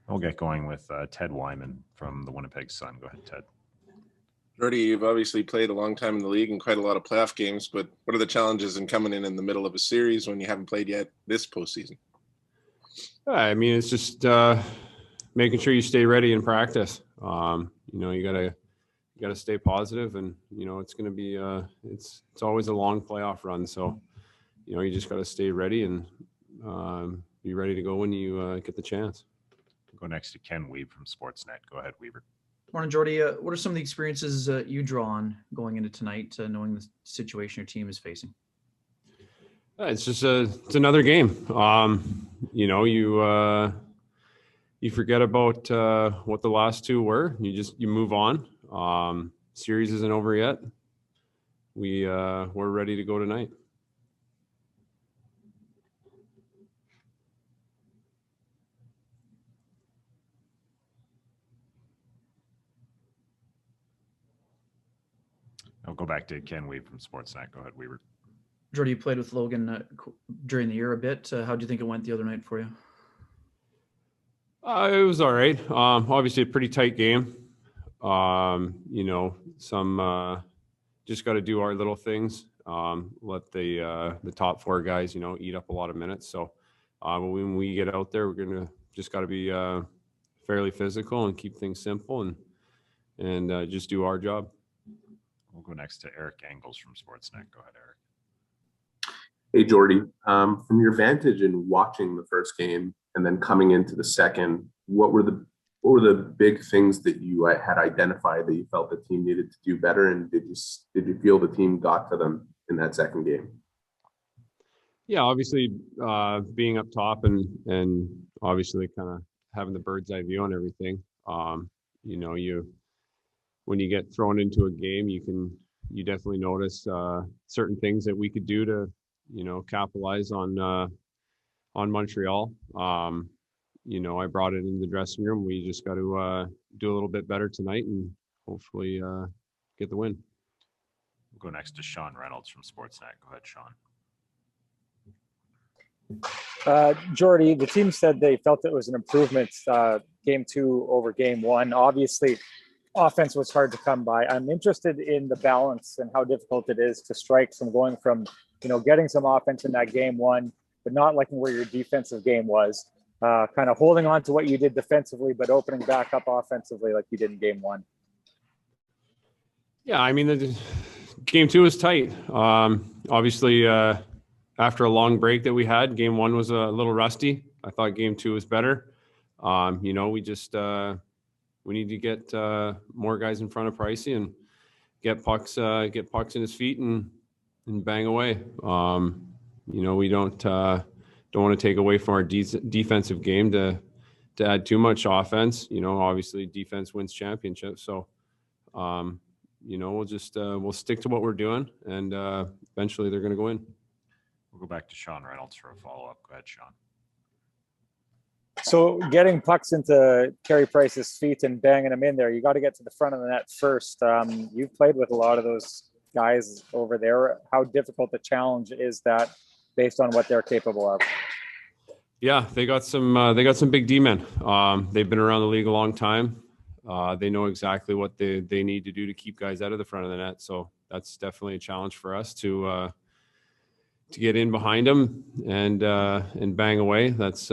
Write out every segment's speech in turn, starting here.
We'll get going with Ted Wyman from the Winnipeg Sun. Go ahead, Ted. Jordie, you've obviously played a long time in the league and quite a lot of playoff games, but what are the challenges in coming in the middle of a series when you haven't played yet this postseason? I mean, it's just making sure you stay ready in practice. You gotta stay positive, and it's going to be it's always a long playoff run. So, you just got to stay ready and be ready to go when you get the chance. We'll go next to Ken Weeb from Sportsnet. Go ahead, Weaver. Morning, Jordie. What are some of the experiences you draw on going into tonight, knowing the situation your team is facing? It's just it's another game. You forget about what the last two were. You move on. Series isn't over yet. We're ready to go tonight. I'll go back to Ken Weeb from Sportsnet. Go ahead, Weaver. Jordie, you played with Logan during the year a bit. How do you think it went the other night for you? It was all right. Obviously, a pretty tight game. Just got to do our little things. Let the top four guys, eat up a lot of minutes. So when we get out there, we're just got to be fairly physical and keep things simple and just do our job. We'll go next to Eric Engels from Sportsnet. Go ahead, Eric. Hey, Jordie. From your vantage in watching the first game and then coming into the second, what were the big things that you had identified that you felt the team needed to do better, and did you feel the team got to them in that second game? Yeah, obviously being up top and obviously kind of having the bird's eye view on everything. When you get thrown into a game, you definitely notice certain things that we could do to capitalize on Montreal. I brought it in the dressing room. We just got to do a little bit better tonight and hopefully get the win. We'll go next to Sean Reynolds from Sportsnet. Go ahead, Sean. Jordie, the team said they felt it was an improvement game 2 over game 1. Obviously, offense was hard to come by. I'm interested in the balance and how difficult it is to strike from going from, getting some offense in that game 1, but not liking where your defensive game was. Kind of holding on to what you did defensively, but opening back up offensively like you did in game 1. Yeah, I mean, the game 2 was tight. Obviously, after a long break that we had, game 1 was a little rusty. I thought game 2 was better. We need to get more guys in front of Pricey and get pucks in his feet and bang away. We don't want to take away from our defensive game to add too much offense. Obviously defense wins championships. So, we'll stick to what we're doing, and eventually they're going to go in. We'll go back to Sean Reynolds for a follow-up. Go ahead, Sean. So getting pucks into Carey Price's feet and banging them in there, you got to get to the front of the net first. You've played with a lot of those guys over there. How difficult a challenge is that based on what they're capable of? Yeah, they got some big D-men. They've been around the league a long time. They know exactly what they need to do to keep guys out of the front of the net. So that's definitely a challenge for us to get in behind them and bang away. That's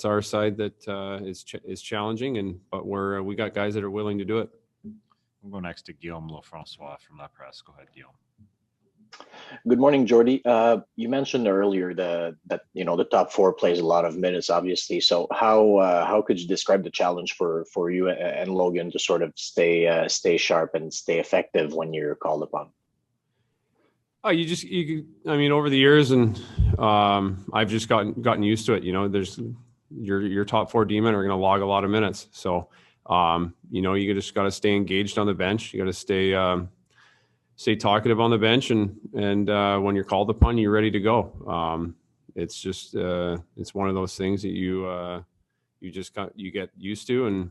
our side that is challenging, but we got guys that are willing to do it. We'll go next to Guillaume Lefrançois from La Presse. Go ahead, Guillaume. Good morning, Jordie. You mentioned earlier that the top 4 plays a lot of minutes, obviously. So how could you describe the challenge for you and Logan to sort of stay sharp and stay effective when you're called upon? Oh, over the years, and I've just gotten used to it. There's your top 4 D-men are going to log a lot of minutes. So, you just got to stay engaged on the bench. You got to stay talkative on the bench, and when you're called upon, you're ready to go. It's just it's one of those things that you get used to, and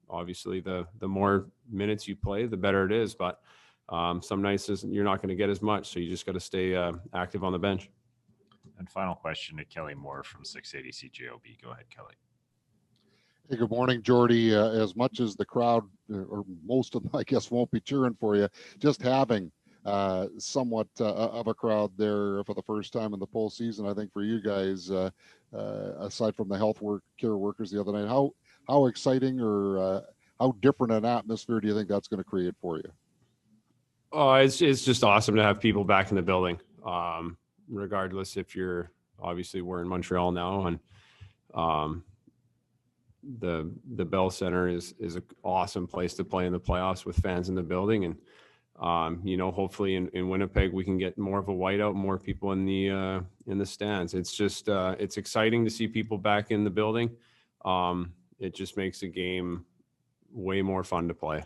obviously the more minutes you play, the better it is. But some nights you're not going to get as much, so you just got to stay active on the bench. And final question to Kelly Moore from 680 CJOB. Go ahead, Kelly. Hey, good morning, Jordie. As much as the crowd, or most of them, I guess, won't be cheering for you, just having somewhat of a crowd there for the first time in the postseason, I think for you guys, aside from the care workers the other night, how exciting or how different an atmosphere do you think that's going to create for you? Oh, it's just awesome to have people back in the building. Regardless if we're in Montreal now, and the Bell Center is an awesome place to play in the playoffs with fans in the building. And hopefully in Winnipeg we can get more of a whiteout, more people in the stands. It's just it's exciting to see people back in the building. It just makes the game way more fun to play.